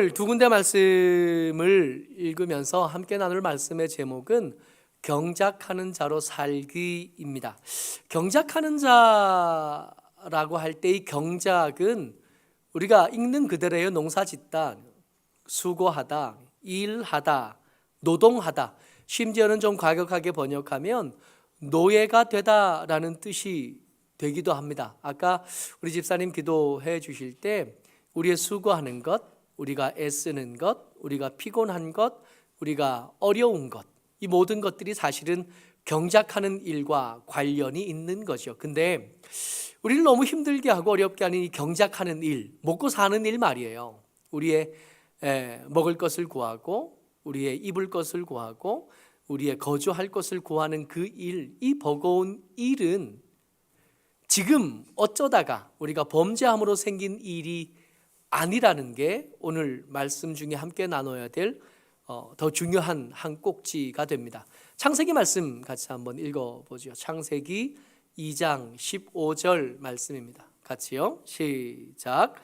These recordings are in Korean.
오늘 두 군데 말씀을 읽으면서 함께 나눌 말씀의 제목은 경작하는 자로 살기입니다. 경작하는 자라고 할 때 이 경작은 우리가 읽는 그대로의 농사짓다, 수고하다, 일하다, 노동하다, 심지어는 좀 과격하게 번역하면 노예가 되다라는 뜻이 되기도 합니다. 아까 우리 집사님 기도해 주실 때 우리의 수고하는 것, 우리가 애쓰는 것, 우리가 피곤한 것, 우리가 어려운 것, 이 모든 것들이 사실은 경작하는 일과 관련이 있는 거죠. 근데 우리를 너무 힘들게 하고 어렵게 하는 이 경작하는 일, 먹고 사는 일 말이에요. 우리의 먹을 것을 구하고, 우리의 입을 것을 구하고, 우리의 거주할 것을 구하는 그 일, 이 버거운 일은 지금 어쩌다가 우리가 범죄함으로 생긴 일이 아니라는 게 오늘 말씀 중에 함께 나눠야 될 더 중요한 한 꼭지가 됩니다. 창세기 말씀 같이 한번 읽어보죠. 창세기 2장 15절 말씀입니다. 같이요. 시작.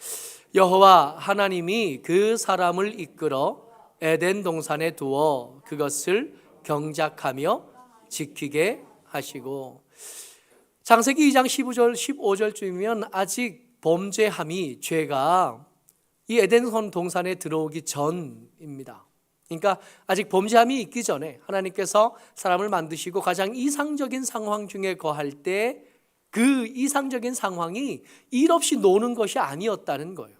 여호와 하나님이 그 사람을 이끌어 에덴 동산에 두어 그것을 경작하며 지키게 하시고. 창세기 2장 15절 15절쯤이면 아직 범죄함이, 죄가 이 에덴 동산에 들어오기 전입니다. 그러니까 아직 범죄함이 있기 전에 하나님께서 사람을 만드시고 가장 이상적인 상황 중에 거할 때 그 이상적인 상황이 일 없이 노는 것이 아니었다는 거예요.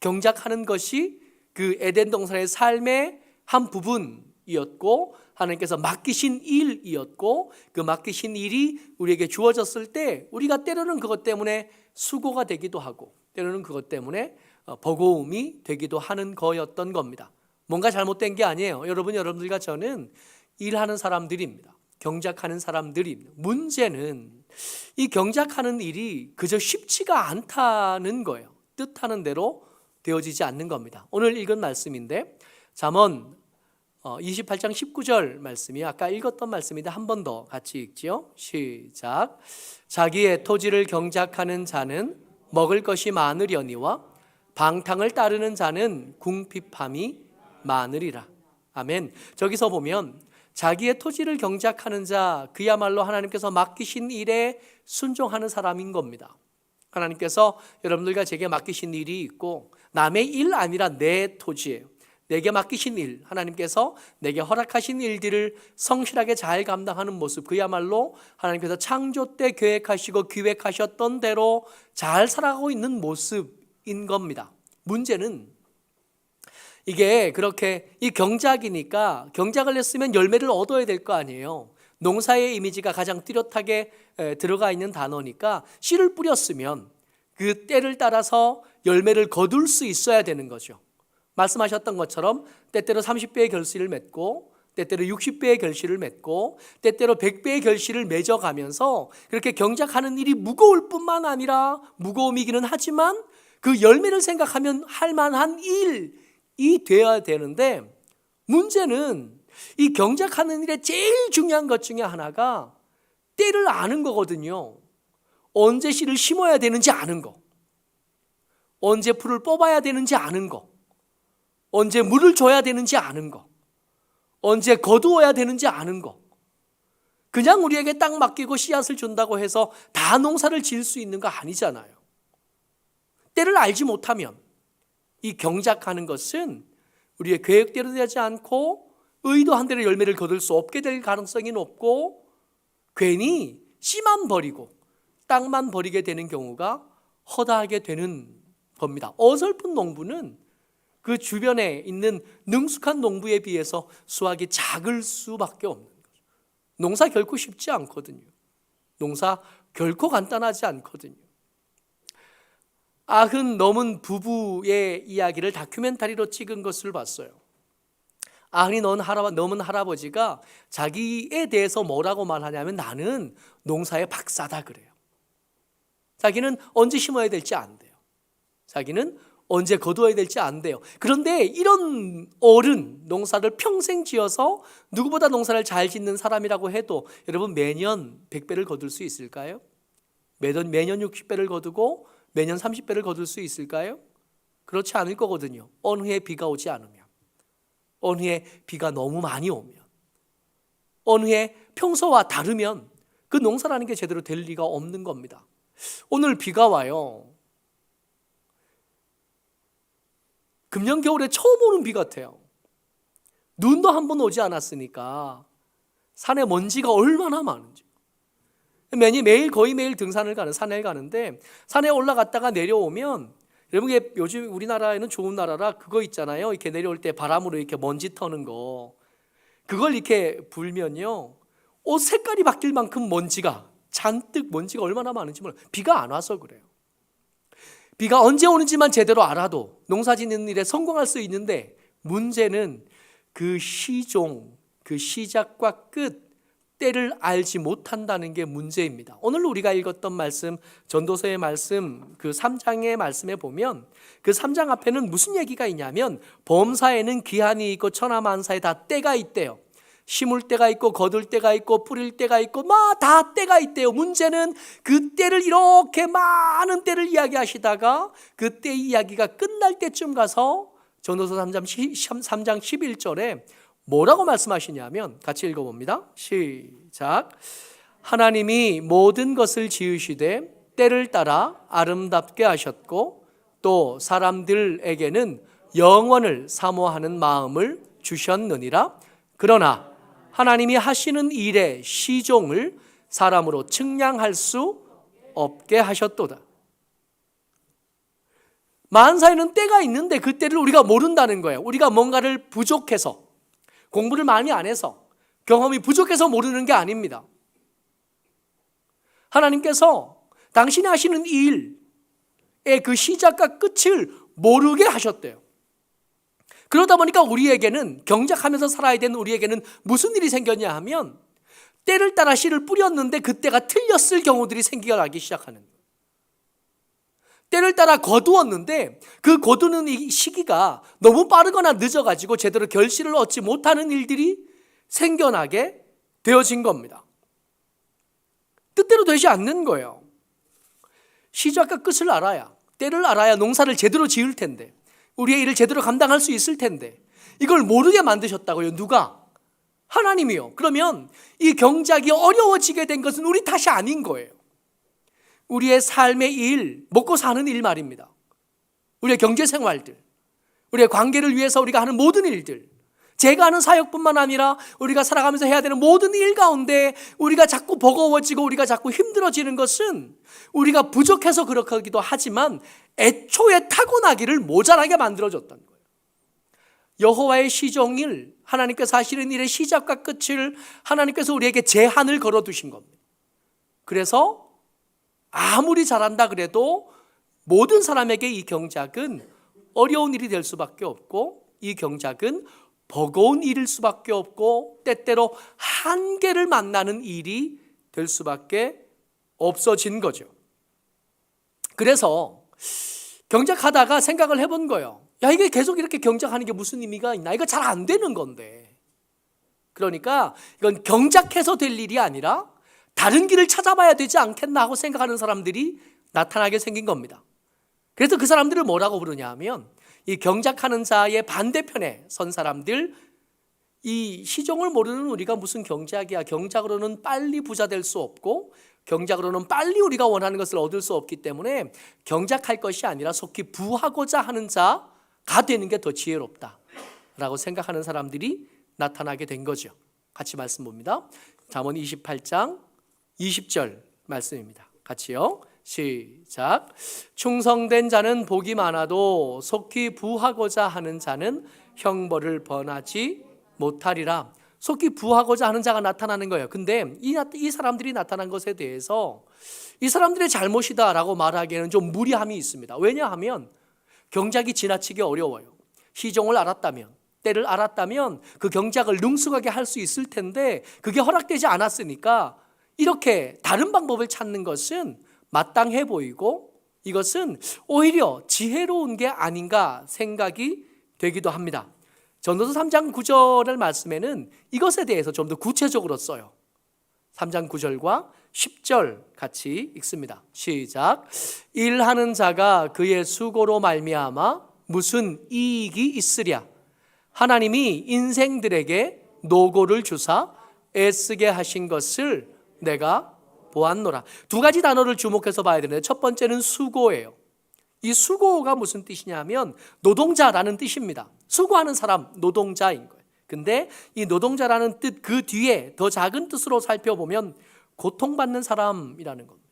경작하는 것이 그 에덴 동산의 삶의 한 부분이었고 하나님께서 맡기신 일이었고, 그 맡기신 일이 우리에게 주어졌을 때 우리가 때로는 그것 때문에 수고가 되기도 하고 때로는 그것 때문에 버거움이 되기도 하는 거였던 겁니다. 뭔가 잘못된 게 아니에요. 여러분들과 저는 일하는 사람들입니다. 경작하는 사람들입니다. 문제는 이 경작하는 일이 그저 쉽지가 않다는 거예요. 뜻하는 대로 되어지지 않는 겁니다. 오늘 읽은 말씀인데 잠언 28장 19절 말씀이 아까 읽었던 말씀인데 한 번 더 같이 읽지요. 시작. 자기의 토지를 경작하는 자는 먹을 것이 많으려니와 방탕을 따르는 자는 궁핍함이 많으리라. 아멘. 저기서 보면 자기의 토지를 경작하는 자, 그야말로 하나님께서 맡기신 일에 순종하는 사람인 겁니다. 하나님께서 여러분들과 제게 맡기신 일이 있고 남의 일 아니라 내 토지예요. 내게 맡기신 일, 하나님께서 내게 허락하신 일들을 성실하게 잘 감당하는 모습, 그야말로 하나님께서 창조 때 계획하시고 기획하셨던 대로 잘 살아가고 있는 모습인 겁니다. 문제는 이게 그렇게 이 경작이니까 경작을 했으면 열매를 얻어야 될 거 아니에요. 농사의 이미지가 가장 뚜렷하게 들어가 있는 단어니까 씨를 뿌렸으면 그 때를 따라서 열매를 거둘 수 있어야 되는 거죠. 말씀하셨던 것처럼 때때로 30배의 결실을 맺고 때때로 60배의 결실을 맺고 때때로 100배의 결실을 맺어가면서 그렇게 경작하는 일이 무거울 뿐만 아니라 무거움이기는 하지만 그 열매를 생각하면 할 만한 일이 되어야 되는데, 문제는 이 경작하는 일의 제일 중요한 것 중에 하나가 때를 아는 거거든요. 언제 씨를 심어야 되는지 아는 거, 언제 풀을 뽑아야 되는지 아는 거, 언제 물을 줘야 되는지 아는 거, 언제 거두어야 되는지 아는 거. 그냥 우리에게 땅 맡기고 씨앗을 준다고 해서 다 농사를 지을 수 있는 거 아니잖아요. 때를 알지 못하면 이 경작하는 것은 우리의 계획대로 되지 않고 의도한 대로 열매를 거둘 수 없게 될 가능성이 높고, 괜히 씨만 버리고 땅만 버리게 되는 경우가 허다하게 되는 겁니다. 어설픈 농부는 그 주변에 있는 능숙한 농부에 비해서 수확이 작을 수밖에 없는 거죠. 농사 결코 쉽지 않거든요. 농사 결코 간단하지 않거든요. 90 넘은 부부의 이야기를 다큐멘터리로 찍은 것을 봤어요. 90 넘은 할아버지가 자기에 대해서 뭐라고 말하냐면 나는 농사의 박사다 그래요. 자기는 언제 심어야 될지 안 돼요. 자기는 언제 거두어야 될지 안 돼요. 그런데 이런 어른, 농사를 평생 지어서 누구보다 농사를 잘 짓는 사람이라고 해도 여러분 매년 100배를 거둘 수 있을까요? 매년 60배를 거두고 매년 30배를 거둘 수 있을까요? 그렇지 않을 거거든요. 어느 해에 비가 오지 않으면, 어느 해에 비가 너무 많이 오면, 어느 해에 평소와 다르면 그 농사라는 게 제대로 될 리가 없는 겁니다. 오늘 비가 와요. 금년 겨울에 처음 오는 비 같아요. 눈도 한 번 오지 않았으니까 산에 먼지가 얼마나 많은지. 매일 거의 매일 등산을 가는, 산에 가는데 산에 올라갔다가 내려오면, 여러분 이게 요즘 우리나라에는 좋은 나라라 그거 있잖아요. 이렇게 내려올 때 바람으로 이렇게 먼지 터는 거, 그걸 이렇게 불면요, 옷 색깔이 바뀔 만큼 먼지가, 잔뜩 먼지가 얼마나 많은지 몰라요. 비가 안 와서 그래요. 비가 언제 오는지만 제대로 알아도 농사 짓는 일에 성공할 수 있는데, 문제는 그 시종, 그 시작과 끝, 때를 알지 못한다는 게 문제입니다. 오늘 우리가 읽었던 말씀, 전도서의 말씀, 그 3장의 말씀에 보면 그 3장 앞에는 무슨 얘기가 있냐면, 범사에는 기한이 있고 천하만사에 다 때가 있대요. 심을 때가 있고 거둘 때가 있고 뿌릴 때가 있고 막 다 때가 있대요. 문제는 그 때를, 이렇게 많은 때를 이야기하시다가 그 때 이야기가 끝날 때쯤 가서 전도서 3장 11절에 뭐라고 말씀하시냐면, 같이 읽어봅니다. 시작. 하나님이 모든 것을 지으시되 때를 따라 아름답게 하셨고 또 사람들에게는 영원을 사모하는 마음을 주셨느니라. 그러나 하나님이 하시는 일의 시종을 사람으로 측량할 수 없게 하셨도다. 만사에는 때가 있는데 그 때를 우리가 모른다는 거예요. 우리가 뭔가를 부족해서, 공부를 많이 안 해서, 경험이 부족해서 모르는 게 아닙니다. 하나님께서 당신이 하시는 일의 그 시작과 끝을 모르게 하셨대요. 그러다 보니까 우리에게는, 경작하면서 살아야 되는 우리에게는 무슨 일이 생겼냐 하면, 때를 따라 씨를 뿌렸는데 그 때가 틀렸을 경우들이 생기기 시작하는 거예요. 때를 따라 거두었는데 그 거두는 이 시기가 너무 빠르거나 늦어가지고 제대로 결실을 얻지 못하는 일들이 생겨나게 되어진 겁니다. 뜻대로 되지 않는 거예요. 시작과 끝을 알아야, 때를 알아야 농사를 제대로 지을 텐데, 우리의 일을 제대로 감당할 수 있을 텐데, 이걸 모르게 만드셨다고요. 누가? 하나님이요. 그러면 이 경작이 어려워지게 된 것은 우리 탓이 아닌 거예요. 우리의 삶의 일, 먹고 사는 일 말입니다. 우리의 경제생활들, 우리의 관계를 위해서 우리가 하는 모든 일들, 제가 하는 사역뿐만 아니라 우리가 살아가면서 해야 되는 모든 일 가운데 우리가 자꾸 버거워지고 우리가 자꾸 힘들어지는 것은 우리가 부족해서 그렇기도 하지만 애초에 타고나기를 모자라게 만들어줬다는 거예요. 여호와의 시종일, 하나님께서 하시는 일의 시작과 끝을 하나님께서 우리에게 제한을 걸어두신 겁니다. 그래서 아무리 잘한다 그래도 모든 사람에게 이 경작은 어려운 일이 될 수밖에 없고, 이 경작은 버거운 일일 수밖에 없고, 때때로 한계를 만나는 일이 될 수밖에 없어진 거죠. 그래서 경작하다가 생각을 해본 거예요. 야, 이게 계속 이렇게 경작하는 게 무슨 의미가 있나? 이거 잘 안 되는 건데. 그러니까 이건 경작해서 될 일이 아니라 다른 길을 찾아봐야 되지 않겠나 하고 생각하는 사람들이 나타나게 생긴 겁니다. 그래서 그 사람들을 뭐라고 부르냐 하면, 이 경작하는 자의 반대편에 선 사람들, 이 시종을 모르는 우리가 무슨 경작이야, 경작으로는 빨리 부자 될 수 없고 경작으로는 빨리 우리가 원하는 것을 얻을 수 없기 때문에 경작할 것이 아니라 속히 부하고자 하는 자가 되는 게 더 지혜롭다 라고 생각하는 사람들이 나타나게 된 거죠. 같이 말씀 봅니다. 잠언 28장 20절 말씀입니다. 같이요. 시작. 충성된 자는 복이 많아도 속히 부하고자 하는 자는 형벌을 범하지 못하리라. 속히 부하고자 하는 자가 나타나는 거예요. 근데 이 사람들이 나타난 것에 대해서 이 사람들의 잘못이다라고 말하기에는 좀 무리함이 있습니다. 왜냐하면 경작이 지나치게 어려워요. 시종을 알았다면, 때를 알았다면 그 경작을 능숙하게 할 수 있을 텐데 그게 허락되지 않았으니까 이렇게 다른 방법을 찾는 것은 마땅해 보이고 이것은 오히려 지혜로운 게 아닌가 생각이 되기도 합니다. 전도서 3장 9절의 말씀에는 이것에 대해서 좀 더 구체적으로 써요. 3장 9절과 10절 같이 읽습니다. 시작. 일하는 자가 그의 수고로 말미암아 무슨 이익이 있으랴. 하나님이 인생들에게 노고를 주사 애쓰게 하신 것을 내가 보았노라. 두 가지 단어를 주목해서 봐야 되는데, 첫 번째는 수고예요. 이 수고가 무슨 뜻이냐면 노동자라는 뜻입니다. 수고하는 사람, 노동자인 거예요. 근데 이 노동자라는 뜻 그 뒤에 더 작은 뜻으로 살펴보면 고통받는 사람이라는 겁니다.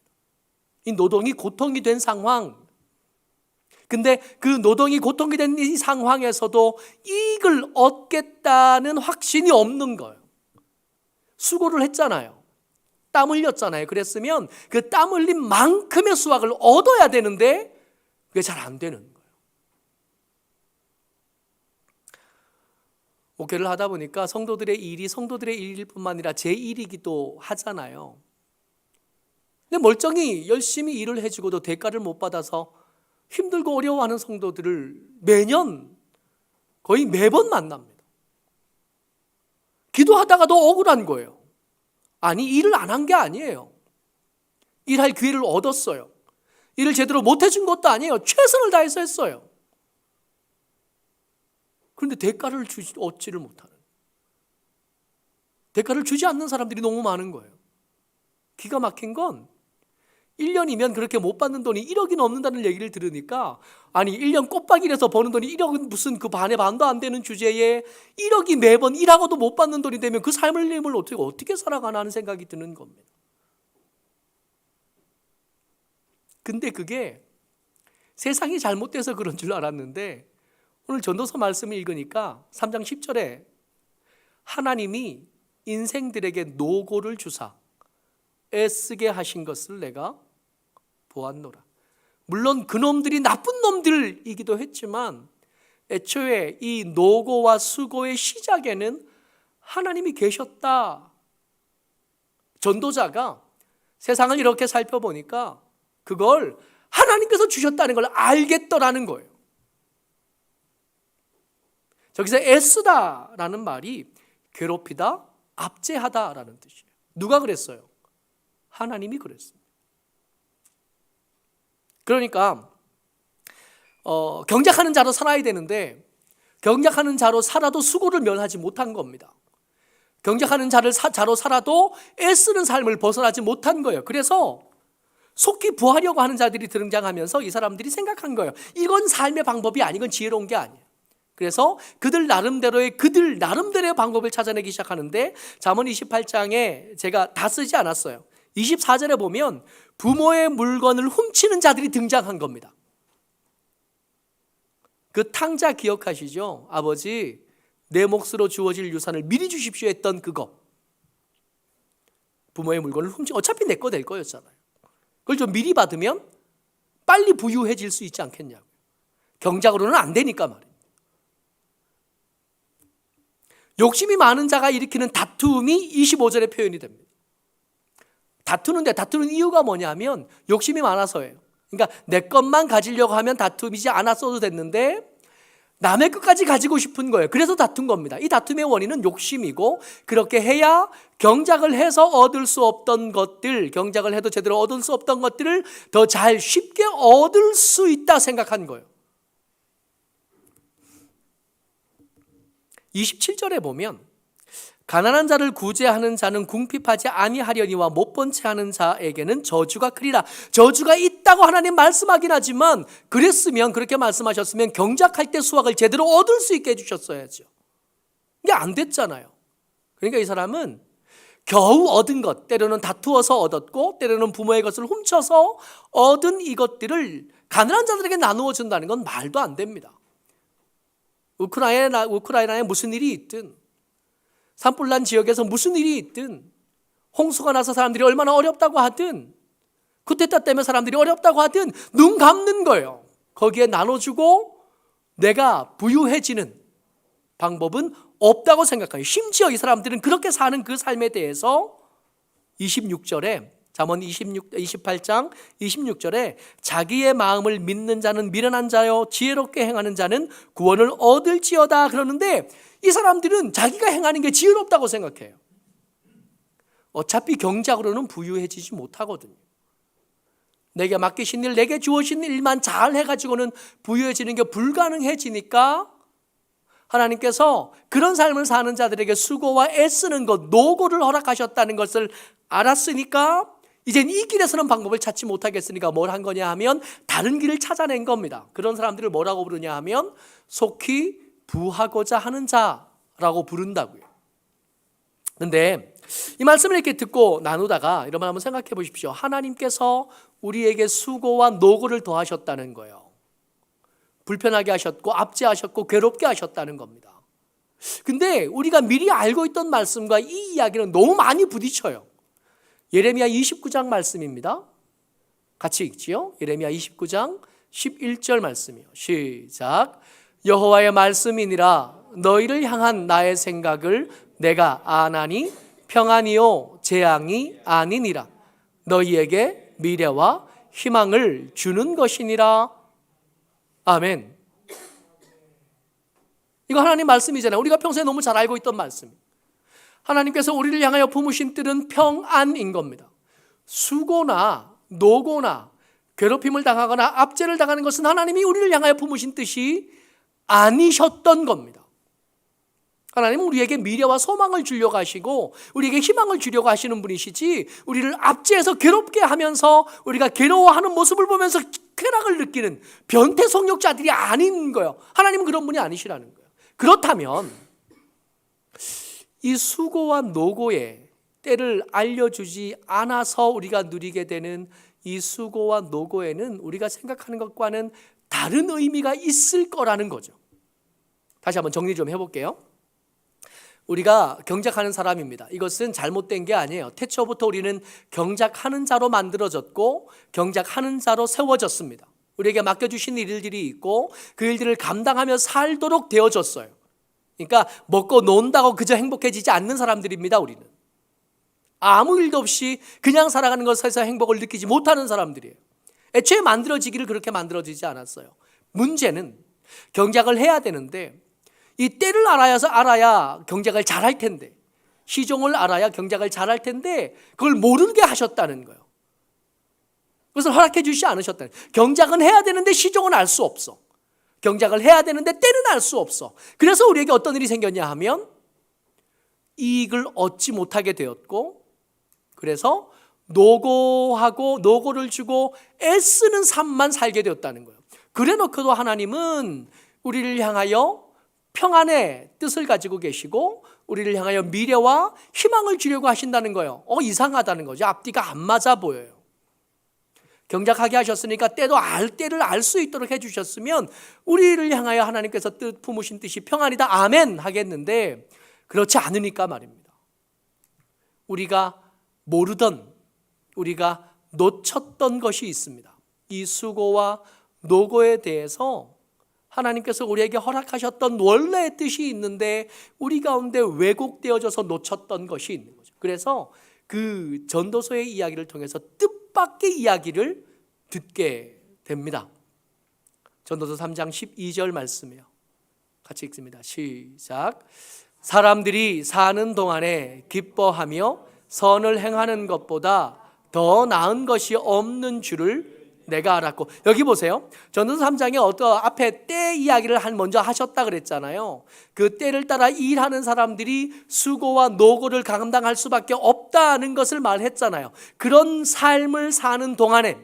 이 노동이 고통이 된 상황. 근데 그 노동이 고통이 된 이 상황에서도 이익을 얻겠다는 확신이 없는 거예요. 수고를 했잖아요. 땀 흘렸잖아요. 그랬으면 그 땀 흘린 만큼의 수확을 얻어야 되는데 그게 잘 안 되는 거예요. 목회를 하다 보니까 성도들의 일이 성도들의 일일 뿐만 아니라 제 일이기도 하잖아요. 근데 멀쩡히 열심히 일을 해주고도 대가를 못 받아서 힘들고 어려워하는 성도들을 매년 거의 매번 만납니다. 기도하다가도 억울한 거예요. 아니, 일을 안 한 게 아니에요. 일할 기회를 얻었어요. 일을 제대로 못 해준 것도 아니에요. 최선을 다해서 했어요. 그런데 대가를 얻지를 못하는, 대가를 주지 않는 사람들이 너무 많은 거예요. 기가 막힌 건 1년이면 그렇게 못 받는 돈이 1억이 넘는다는 얘기를 들으니까, 아니 1년 꽃박이라서 버는 돈이 1억은 무슨 그 반의 반도 안 되는 주제에 1억이 매번 일하고도 못 받는 돈이 되면 그 삶을 어떻게 살아가나 하는 생각이 드는 겁니다. 근데 그게 세상이 잘못돼서 그런 줄 알았는데, 오늘 전도서 말씀을 읽으니까 3장 10절에 하나님이 인생들에게 노고를 주사 애쓰게 하신 것을 내가 보았노라. 물론 그놈들이 나쁜 놈들이기도 했지만 애초에 이 노고와 수고의 시작에는 하나님이 계셨다. 전도자가 세상을 이렇게 살펴보니까 그걸 하나님께서 주셨다는 걸 알겠더라는 거예요. 저기서 애쓰다라는 말이 괴롭히다, 압제하다라는 뜻이에요. 누가 그랬어요? 하나님이 그랬습니다. 그러니까 경작하는 자로 살아야 되는데 경작하는 자로 살아도 수고를 면하지 못한 겁니다. 경작하는 자로 살아도 애쓰는 삶을 벗어나지 못한 거예요. 그래서 속히 부하려고 하는 자들이 등장하면서 이 사람들이 생각한 거예요. 이건 삶의 방법이 아니건 지혜로운 게 아니에요. 그래서 그들 나름대로의 방법을 찾아내기 시작하는데, 잠언 28장에 제가 다 쓰지 않았어요. 24절에 보면 부모의 물건을 훔치는 자들이 등장한 겁니다. 그 탕자 기억하시죠? 아버지, 내 몫으로 주어질 유산을 미리 주십시오 했던 그거. 부모의 물건을 어차피 내 거 될 거였잖아요. 그걸 좀 미리 받으면 빨리 부유해질 수 있지 않겠냐고요. 경작으로는 안 되니까 말이에요. 욕심이 많은 자가 일으키는 다툼이 25절에 표현이 됩니다. 다투는 이유가 뭐냐면 욕심이 많아서예요. 그러니까 내 것만 가지려고 하면 다툼이지 않았어도 됐는데 남의 것까지 가지고 싶은 거예요. 그래서 다툰 겁니다. 이 다툼의 원인은 욕심이고, 그렇게 해야 경작을 해서 얻을 수 없던 것들, 경작을 해도 제대로 얻을 수 없던 것들을 더 잘 쉽게 얻을 수 있다 생각한 거예요. 27절에 보면 가난한 자를 구제하는 자는 궁핍하지 아니하려니와 못 본 채 하는 자에게는 저주가 크리라. 저주가 있다고 하나님 말씀하긴 하지만, 그렇게 말씀하셨으면 경작할 때 수확을 제대로 얻을 수 있게 해주셨어야죠. 이게 안 됐잖아요. 그러니까 이 사람은 겨우 얻은 것, 때로는 다투어서 얻었고 때로는 부모의 것을 훔쳐서 얻은 이것들을 가난한 자들에게 나누어 준다는 건 말도 안 됩니다. 우크라이나에 무슨 일이 있든, 산불난 지역에서 무슨 일이 있든, 홍수가 나서 사람들이 얼마나 어렵다고 하든, 쿠데타 때문에 사람들이 어렵다고 하든 눈 감는 거예요. 거기에 나눠주고 내가 부유해지는 방법은 없다고 생각해요. 심지어 이 사람들은 그렇게 사는 그 삶에 대해서 26절에 잠언 28장 26절에 자기의 마음을 믿는 자는 미련한 자요 지혜롭게 행하는 자는 구원을 얻을지어다 그러는데, 이 사람들은 자기가 행하는 게 지혜롭다고 생각해요. 어차피 경작으로는 부유해지지 못하거든요. 내게 맡기신 일, 내게 주어진 일만 잘 해가지고는 부유해지는 게 불가능해지니까 하나님께서 그런 삶을 사는 자들에게 수고와 애쓰는 것, 노고를 허락하셨다는 것을 알았으니까 이젠 이 길에서는 방법을 찾지 못하겠으니까 뭘 한 거냐 하면 다른 길을 찾아낸 겁니다. 그런 사람들을 뭐라고 부르냐 하면 속히 부하고자 하는 자라고 부른다고요. 그런데 이 말씀을 이렇게 듣고 나누다가 이런 말 한번 생각해 보십시오. 하나님께서 우리에게 수고와 노고를 더하셨다는 거예요. 불편하게 하셨고 압제하셨고 괴롭게 하셨다는 겁니다. 근데 우리가 미리 알고 있던 말씀과 이 이야기는 너무 많이 부딪혀요. 예레미야 29장 말씀입니다. 같이 읽지요. 예레미야 29장 11절 말씀이요. 시작. 여호와의 말씀이니라 너희를 향한 나의 생각을 내가 아나니 평안이요 재앙이 아니니라. 너희에게 미래와 희망을 주는 것이니라. 아멘. 이거 하나님 말씀이잖아요. 우리가 평소에 너무 잘 알고 있던 말씀. 하나님께서 우리를 향하여 품으신 뜻은 평안인 겁니다. 수고나 노고나 괴롭힘을 당하거나 압제를 당하는 것은 하나님이 우리를 향하여 품으신 뜻이 아니셨던 겁니다. 하나님은 우리에게 미래와 소망을 주려고 하시고 우리에게 희망을 주려고 하시는 분이시지 우리를 압제해서 괴롭게 하면서 우리가 괴로워하는 모습을 보면서 쾌락을 느끼는 변태 성욕자들이 아닌 거예요. 하나님은 그런 분이 아니시라는 거예요. 그렇다면 이 수고와 노고의 때를 알려주지 않아서 우리가 누리게 되는 이 수고와 노고에는 우리가 생각하는 것과는 다른 의미가 있을 거라는 거죠. 다시 한번 정리 좀 해볼게요. 우리가 경작하는 사람입니다. 이것은 잘못된 게 아니에요. 태초부터 우리는 경작하는 자로 만들어졌고 경작하는 자로 세워졌습니다. 우리에게 맡겨주신 일들이 있고 그 일들을 감당하며 살도록 되어졌어요. 그러니까 먹고 논다고 그저 행복해지지 않는 사람들입니다. 우리는 아무 일도 없이 그냥 살아가는 것에서 행복을 느끼지 못하는 사람들이에요. 애초에 만들어지기를 그렇게 만들어지지 않았어요. 문제는 경작을 해야 되는데 이 때를 알아야 경작을 잘할 텐데 시종을 알아야 경작을 잘할 텐데 그걸 모르게 하셨다는 거예요. 그것을 허락해 주시지 않으셨다는 거예요. 경작은 해야 되는데 시종은 알 수 없어. 경작을 해야 되는데 때는 알 수 없어. 그래서 우리에게 어떤 일이 생겼냐 하면 이익을 얻지 못하게 되었고 그래서 노고를 주고 애쓰는 삶만 살게 되었다는 거예요. 그래 놓고도 하나님은 우리를 향하여 평안의 뜻을 가지고 계시고 우리를 향하여 미래와 희망을 주려고 하신다는 거예요. 이상하다는 거죠. 앞뒤가 안 맞아 보여요. 경작하게 하셨으니까 때를 알 수 있도록 해주셨으면 우리를 향하여 하나님께서 품으신 뜻이 평안이다 아멘 하겠는데 그렇지 않으니까 말입니다. 우리가 모르던 우리가 놓쳤던 것이 있습니다. 이 수고와 노고에 대해서 하나님께서 우리에게 허락하셨던 원래의 뜻이 있는데 우리 가운데 왜곡되어져서 놓쳤던 것이 있는 거죠. 그래서 그 전도서의 이야기를 통해서 뜻밖의 이야기를 듣게 됩니다. 전도서 3장 12절 말씀이요. 같이 읽습니다. 시작. 사람들이 사는 동안에 기뻐하며 선을 행하는 것보다 더 나은 것이 없는 줄을 내가 알았고. 여기 보세요. 전도서 3장에 앞에 때 이야기를 먼저 하셨다 그랬잖아요. 그 때를 따라 일하는 사람들이 수고와 노고를 감당할 수밖에 없다는 것을 말했잖아요. 그런 삶을 사는 동안에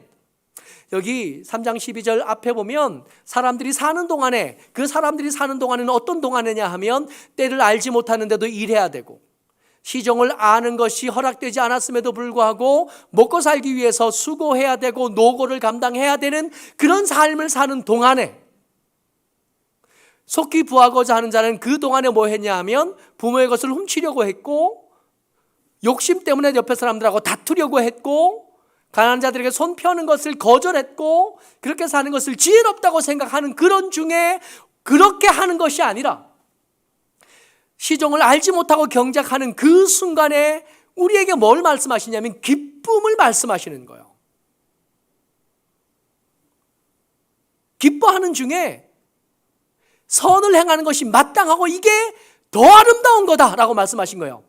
여기 3장 12절 앞에 보면 사람들이 사는 동안에 그 사람들이 사는 동안에는 어떤 동안이냐 하면 때를 알지 못하는데도 일해야 되고 시종을 아는 것이 허락되지 않았음에도 불구하고 먹고 살기 위해서 수고해야 되고 노고를 감당해야 되는 그런 삶을 사는 동안에 속히 부하고자 하는 자는 그 동안에 뭐 했냐 하면 부모의 것을 훔치려고 했고 욕심 때문에 옆에 사람들하고 다투려고 했고 가난한 자들에게 손 펴는 것을 거절했고 그렇게 사는 것을 지혜롭다고 생각하는 그런 중에 그렇게 하는 것이 아니라 시종을 알지 못하고 경작하는 그 순간에 우리에게 뭘 말씀하시냐면 기쁨을 말씀하시는 거예요. 기뻐하는 중에 선을 행하는 것이 마땅하고 이게 더 아름다운 거다라고 말씀하신 거예요.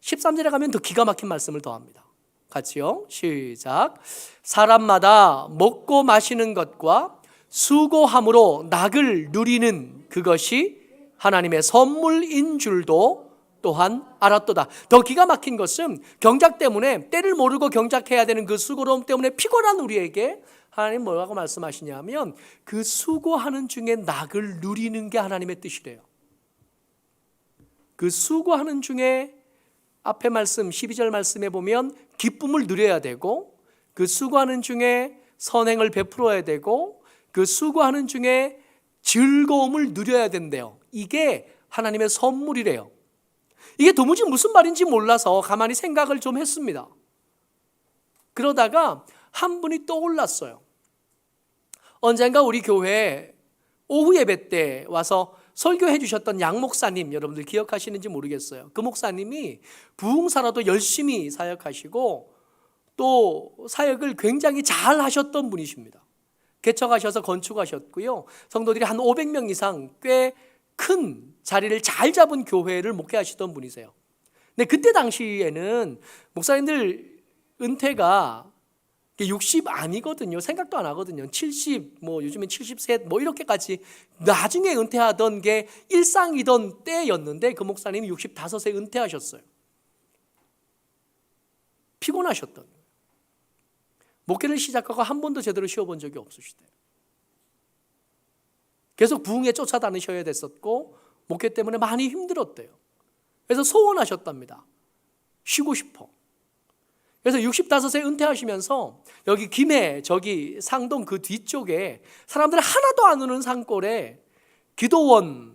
13절에 가면 더 기가 막힌 말씀을 더합니다. 같이요. 시작. 사람마다 먹고 마시는 것과 수고함으로 낙을 누리는 그것이 하나님의 선물인 줄도 또한 알았도다. 더 기가 막힌 것은 경작 때문에 때를 모르고 경작해야 되는 그 수고로움 때문에 피곤한 우리에게 하나님 뭐라고 말씀하시냐면 그 수고하는 중에 낙을 누리는 게 하나님의 뜻이래요. 그 수고하는 중에 앞에 말씀 12절 말씀에 보면 기쁨을 누려야 되고 그 수고하는 중에 선행을 베풀어야 되고 그 수고하는 중에 즐거움을 누려야 된대요. 이게 하나님의 선물이래요. 이게 도무지 무슨 말인지 몰라서 가만히 생각을 좀 했습니다. 그러다가 한 분이 떠올랐어요. 언젠가 우리 교회에 오후 예배 때 와서 설교해 주셨던 양 목사님, 여러분들 기억하시는지 모르겠어요. 그 목사님이 부흥사라도 열심히 사역하시고 또 사역을 굉장히 잘 하셨던 분이십니다. 개척하셔서 건축하셨고요. 성도들이 한 500명 이상 꽤 큰 자리를 잘 잡은 교회를 목회하시던 분이세요. 근데 그때 당시에는 목사님들 은퇴가 60 아니거든요. 생각도 안 하거든요. 70, 요즘엔 73, 이렇게까지 나중에 은퇴하던 게 일상이던 때였는데 그 목사님이 65세 은퇴하셨어요. 피곤하셨던 거예요. 목회를 시작하고 한 번도 제대로 쉬어본 적이 없으시대요. 계속 부흥에 쫓아다니셔야 됐었고 목회 때문에 많이 힘들었대요. 그래서 소원하셨답니다. 쉬고 싶어. 그래서 65세 은퇴하시면서 여기 김해 저기 상동 그 뒤쪽에 사람들 하나도 안 오는 산골에 기도원에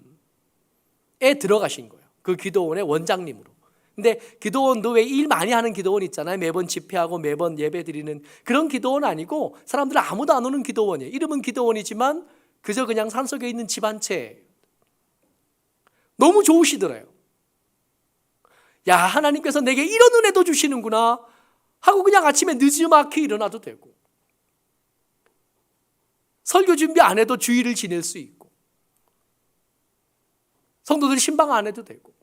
들어가신 거예요. 그 기도원의 원장님으로. 근데 기도원도 왜 일 많이 하는 기도원 있잖아요. 매번 집회하고 매번 예배 드리는 그런 기도원 아니고 사람들 아무도 안 오는 기도원이에요. 이름은 기도원이지만 그저 그냥 산속에 있는 집 한 채. 너무 좋으시더래요. 야, 하나님께서 내게 이런 은혜도 주시는구나 하고 그냥 아침에 늦지막히 일어나도 되고 설교 준비 안 해도 주일을 지낼 수 있고 성도들 신방 안 해도 되고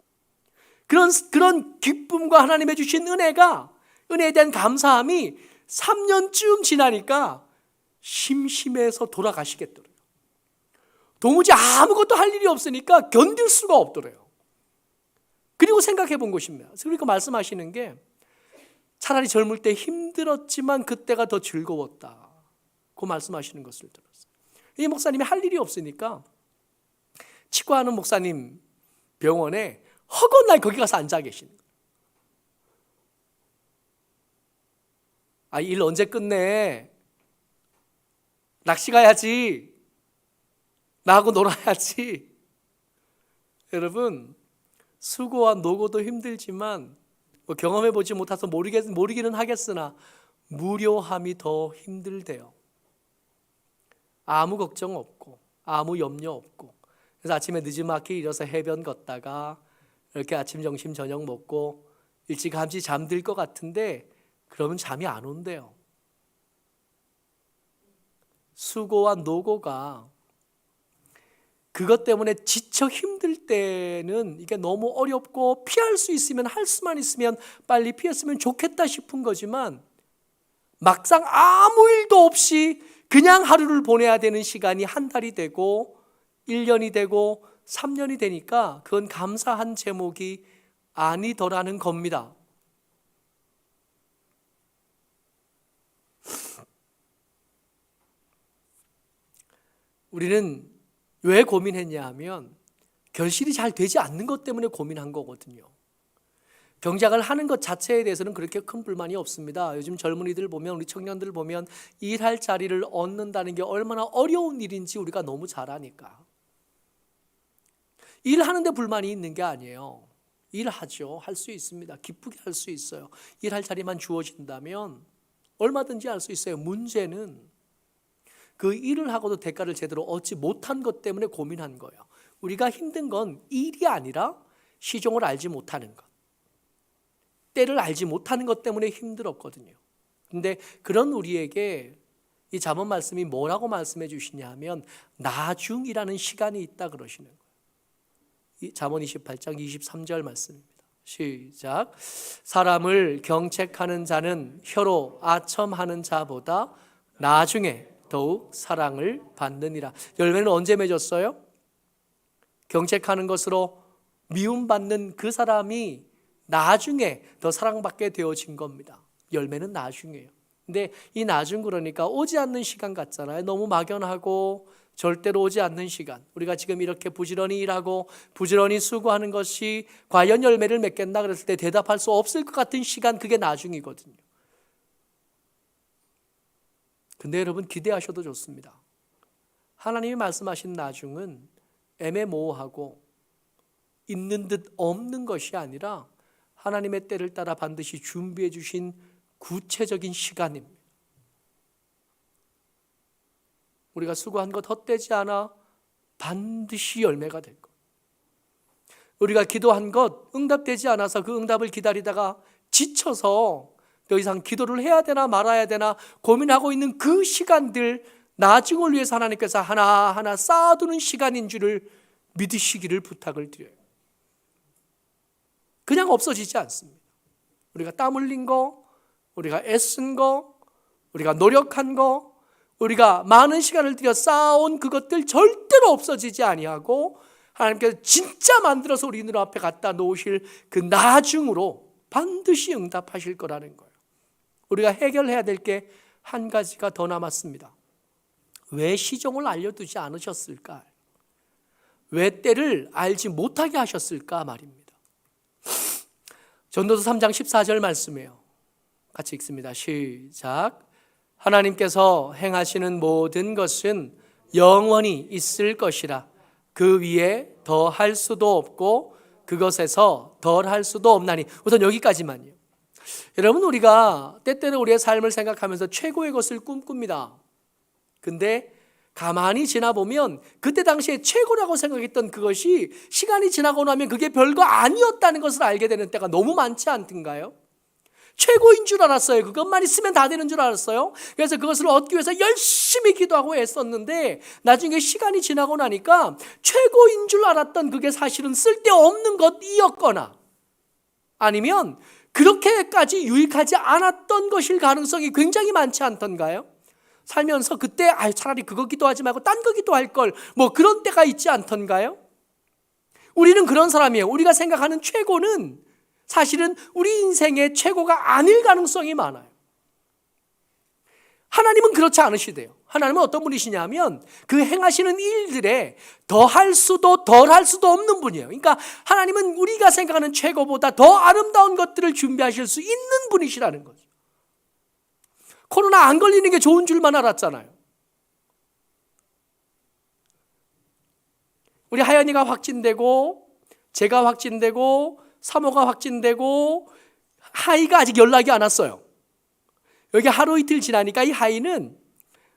그런 기쁨과 하나님의 주신 은혜에 대한 감사함이 3년쯤 지나니까 심심해서 돌아가시겠더래요. 도무지 아무것도 할 일이 없으니까 견딜 수가 없더래요. 그리고 생각해 본 것입니다. 그러니까 말씀하시는 게 차라리 젊을 때 힘들었지만 그때가 더 즐거웠다. 그 말씀하시는 것을 들었어요. 이 목사님이 할 일이 없으니까 치과하는 목사님 병원에 허건 날 거기 가서 앉아 계시는 거예요. 아, 일 언제 끝내? 낚시 가야지. 나하고 놀아야지. 여러분, 수고와 노고도 힘들지만 경험해보지 못해서 모르기는 하겠으나 무료함이 더 힘들대요. 아무 걱정 없고 아무 염려 없고 그래서 아침에 늦지막히 일어서 해변 걷다가 이렇게 아침, 점심, 저녁 먹고 일찌감치 잠들 것 같은데 그러면 잠이 안 온대요. 수고와 노고가 그것 때문에 지쳐 힘들 때는 이게 너무 어렵고 피할 수 있으면 할 수만 있으면 빨리 피했으면 좋겠다 싶은 거지만 막상 아무 일도 없이 그냥 하루를 보내야 되는 시간이 한 달이 되고 1년이 되고 3년이 되니까 그건 감사한 제목이 아니더라는 겁니다. 우리는 왜 고민했냐 하면 결실이 잘 되지 않는 것 때문에 고민한 거거든요. 경작을 하는 것 자체에 대해서는 그렇게 큰 불만이 없습니다. 요즘 젊은이들 보면 우리 청년들 보면 일할 자리를 얻는다는 게 얼마나 어려운 일인지 우리가 너무 잘 아니까. 일하는데 불만이 있는 게 아니에요. 일하죠. 할 수 있습니다. 기쁘게 할 수 있어요. 일할 자리만 주어진다면 얼마든지 할 수 있어요. 문제는 그 일을 하고도 대가를 제대로 얻지 못한 것 때문에 고민한 거예요. 우리가 힘든 건 일이 아니라 시종을 알지 못하는 것, 때를 알지 못하는 것 때문에 힘들었거든요. 근데 그런 우리에게 이 잠언 말씀이 뭐라고 말씀해 주시냐 하면 나중이라는 시간이 있다 그러시는 거예요. 이 잠언 28장 23절 말씀입니다. 시작. 사람을 경책하는 자는 혀로 아첨하는 자보다 나중에 더욱 사랑을 받느니라. 열매는 언제 맺었어요? 경책하는 것으로 미움받는 그 사람이 나중에 더 사랑받게 되어진 겁니다. 열매는 나중이에요. 근데 이 나중 그러니까 오지 않는 시간 같잖아요. 너무 막연하고 절대로 오지 않는 시간. 우리가 지금 이렇게 부지런히 일하고 부지런히 수고하는 것이 과연 열매를 맺겠나 그랬을 때 대답할 수 없을 것 같은 시간, 그게 나중이거든요. 근데 여러분 기대하셔도 좋습니다. 하나님이 말씀하신 나중은 애매모호하고 있는 듯 없는 것이 아니라 하나님의 때를 따라 반드시 준비해 주신 구체적인 시간입니다. 우리가 수고한 것 헛되지 않아 반드시 열매가 될 것. 우리가 기도한 것 응답되지 않아서 그 응답을 기다리다가 지쳐서 더 이상 기도를 해야 되나 말아야 되나 고민하고 있는 그 시간들, 나중을 위해서 하나님께서 하나하나 쌓아두는 시간인 줄을 믿으시기를 부탁을 드려요. 그냥 없어지지 않습니다. 우리가 땀 흘린 거, 우리가 애쓴 거, 우리가 노력한 거, 우리가 많은 시간을 들여 쌓아온 그것들 절대로 없어지지 아니하고 하나님께서 진짜 만들어서 우리 눈 앞에 갖다 놓으실 그 나중으로 반드시 응답하실 거라는 거예요. 우리가 해결해야 될 게 한 가지가 더 남았습니다. 왜 시종을 알려두지 않으셨을까? 왜 때를 알지 못하게 하셨을까 말입니다. 전도서 3장 14절 말씀이에요. 같이 읽습니다. 시작. 하나님께서 행하시는 모든 것은 영원히 있을 것이라. 그 위에 더 할 수도 없고 그것에서 덜 할 수도 없나니. 우선 여기까지만요. 여러분, 우리가 때때로 우리의 삶을 생각하면서 최고의 것을 꿈꿉니다. 근데 가만히 지나보면 그때 당시에 최고라고 생각했던 그것이 시간이 지나고 나면 그게 별거 아니었다는 것을 알게 되는 때가 너무 많지 않던가요? 최고인 줄 알았어요. 그것만 있으면 다 되는 줄 알았어요. 그래서 그것을 얻기 위해서 열심히 기도하고 애썼는데 나중에 시간이 지나고 나니까 최고인 줄 알았던 그게 사실은 쓸데없는 것이었거나 아니면 그렇게까지 유익하지 않았던 것일 가능성이 굉장히 많지 않던가요? 살면서 그때 차라리 그거 기도하지 말고 딴 거 기도할 걸, 뭐 그런 때가 있지 않던가요? 우리는 그런 사람이에요. 우리가 생각하는 최고는 사실은 우리 인생의 최고가 아닐 가능성이 많아요. 하나님은 그렇지 않으시대요. 하나님은 어떤 분이시냐면 그 행하시는 일들에 더할 수도 덜 할 수도 없는 분이에요. 그러니까 하나님은 우리가 생각하는 최고보다 더 아름다운 것들을 준비하실 수 있는 분이시라는 거죠. 코로나 안 걸리는 게 좋은 줄만 알았잖아요. 우리 하연이가 확진되고 제가 확진되고 사모가 확진되고 하이가 아직 연락이 안 왔어요. 여기 하루 이틀 지나니까 이 하이는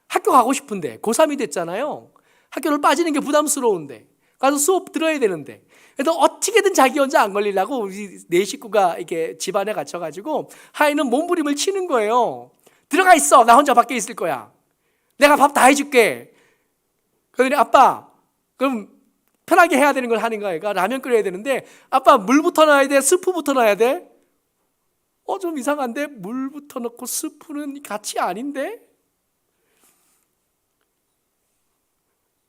학교 가고 싶은데 고3이 됐잖아요. 학교를 빠지는 게 부담스러운데 가서 수업 들어야 되는데 그래도 어떻게든 자기 혼자 안 걸리려고 우리 네 식구가 이렇게 집안에 갇혀가지고 하이는 몸부림을 치는 거예요. 들어가 있어. 나 혼자 밖에 있을 거야. 내가 밥 다 해줄게. 그러더니 아빠 그럼 편하게 해야 되는 걸 하는 거야. 그러니까 라면 끓여야 되는데 아빠 물부터 넣어야 돼? 스프부터 넣어야 돼? 좀 이상한데 물부터 넣고 스프는 같이 아닌데?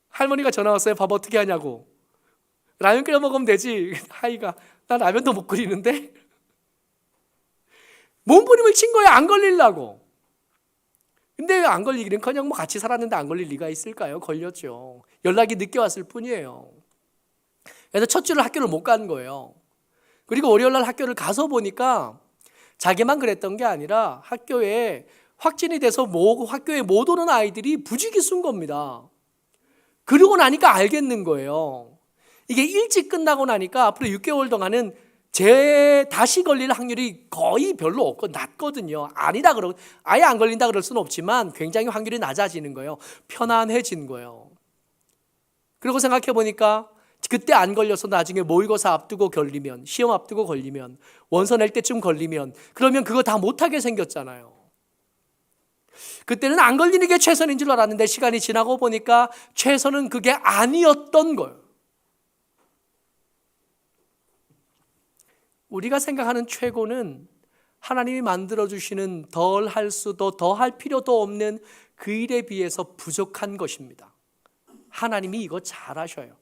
할머니가 전화 왔어요. 밥 어떻게 하냐고. 라면 끓여 먹으면 되지. 하이가 나 라면도 못 끓이는데? 몸부림을 친 거예요. 안 걸리려고. 근데 안 걸리기는커녕 뭐 같이 살았는데 안 걸릴 리가 있을까요? 걸렸죠. 연락이 늦게 왔을 뿐이에요. 그래서 첫 주를 학교를 못 간 거예요. 그리고 월요일날 학교를 가서 보니까 자기만 그랬던 게 아니라 학교에 확진이 돼서 학교에 못 오는 아이들이 부지기수인 겁니다. 그러고 나니까 알겠는 거예요. 이게 일찍 끝나고 나니까 앞으로 6개월 동안은 다시 걸릴 확률이 거의 별로 없고 낮거든요. 아니다 그러고 아예 안 걸린다 그럴 수는 없지만 굉장히 확률이 낮아지는 거예요. 편안해진 거예요. 그리고 생각해 보니까 그때 안 걸려서 나중에 모의고사 앞두고 걸리면, 시험 앞두고 걸리면, 원서 낼 때쯤 걸리면 그러면 그거 다 못하게 생겼잖아요. 그때는 안 걸리는 게 최선인 줄 알았는데 시간이 지나고 보니까 최선은 그게 아니었던 거예요. 우리가 생각하는 최고는 하나님이 만들어주시는 덜 할 수도 더 할 필요도 없는 그 일에 비해서 부족한 것입니다. 하나님이 이거 잘 하셔요.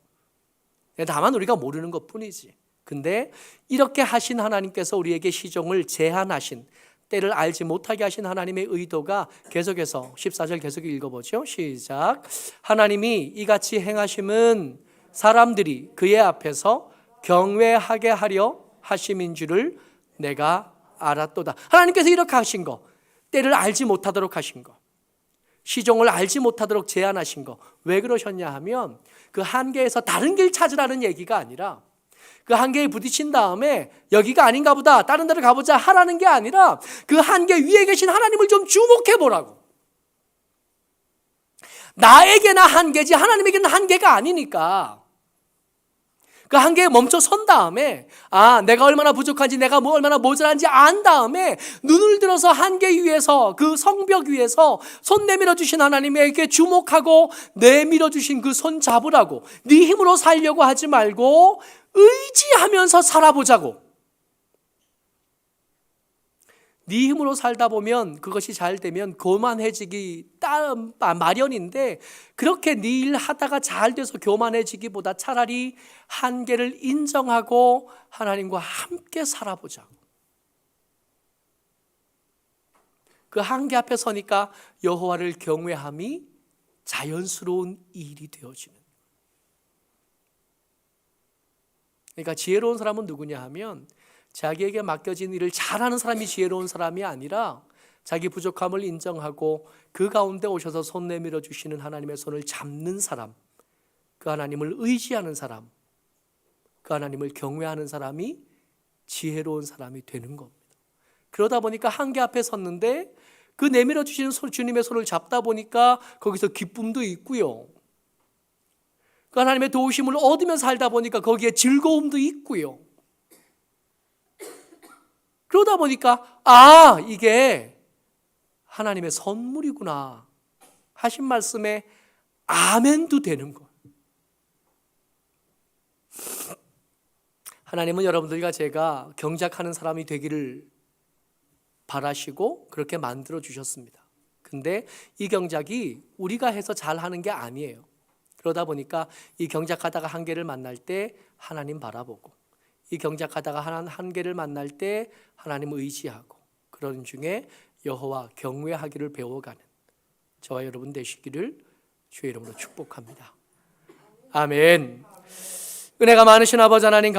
다만 우리가 모르는 것 뿐이지. 근데 이렇게 하신 하나님께서 우리에게 시종을 제한하신, 때를 알지 못하게 하신 하나님의 의도가 계속해서 14절 계속 읽어보죠. 시작. 하나님이 이같이 행하심은 사람들이 그의 앞에서 경외하게 하려 하심인 줄을 내가 알았도다. 하나님께서 이렇게 하신 거, 때를 알지 못하도록 하신 거, 시종을 알지 못하도록 제한하신 거, 왜 그러셨냐 하면 그 한계에서 다른 길 찾으라는 얘기가 아니라, 그 한계에 부딪힌 다음에 여기가 아닌가 보다 다른 데로 가보자 하라는 게 아니라, 그 한계 위에 계신 하나님을 좀 주목해 보라고. 나에게나 한계지 하나님에게는 한계가 아니니까 그 한계에 멈춰 선 다음에, 내가 얼마나 부족한지, 내가 얼마나 모자란지 안 다음에 눈을 들어서 한계 위에서, 그 성벽 위에서 손 내밀어 주신 하나님에게 주목하고 내밀어 주신 그 손 잡으라고. 네 힘으로 살려고 하지 말고 의지하면서 살아보자고. 네 힘으로 살다 보면 그것이 잘 되면 교만해지기 마련인데, 그렇게 네 일 하다가 잘 돼서 교만해지기보다 차라리 한계를 인정하고 하나님과 함께 살아보자고. 그 한계 앞에 서니까 여호와를 경외함이 자연스러운 일이 되어지는. 그러니까 지혜로운 사람은 누구냐 하면, 자기에게 맡겨진 일을 잘하는 사람이 지혜로운 사람이 아니라 자기 부족함을 인정하고 그 가운데 오셔서 손 내밀어 주시는 하나님의 손을 잡는 사람, 그 하나님을 의지하는 사람, 그 하나님을 경외하는 사람이 지혜로운 사람이 되는 겁니다. 그러다 보니까 한계 앞에 섰는데 그 내밀어 주시는 주님의 손을 잡다 보니까 거기서 기쁨도 있고요, 그 하나님의 도우심을 얻으면서 살다 보니까 거기에 즐거움도 있고요. 그러다 보니까 이게 하나님의 선물이구나 하신 말씀에 아멘도 되는 거예요. 하나님은 여러분들과 제가 경작하는 사람이 되기를 바라시고 그렇게 만들어 주셨습니다. 근데 이 경작이 우리가 해서 잘하는 게 아니에요. 그러다 보니까 이 경작하다가 한계를 만날 때 하나님 바라보고, 이 경작하다가 한계를 만날 때 하나님을 의지하고, 그런 중에 여호와 경외하기를 배워가는 저와 여러분 되시기를 주의 이름으로 축복합니다. 아멘. 은혜가 많으신 아버지 하나님,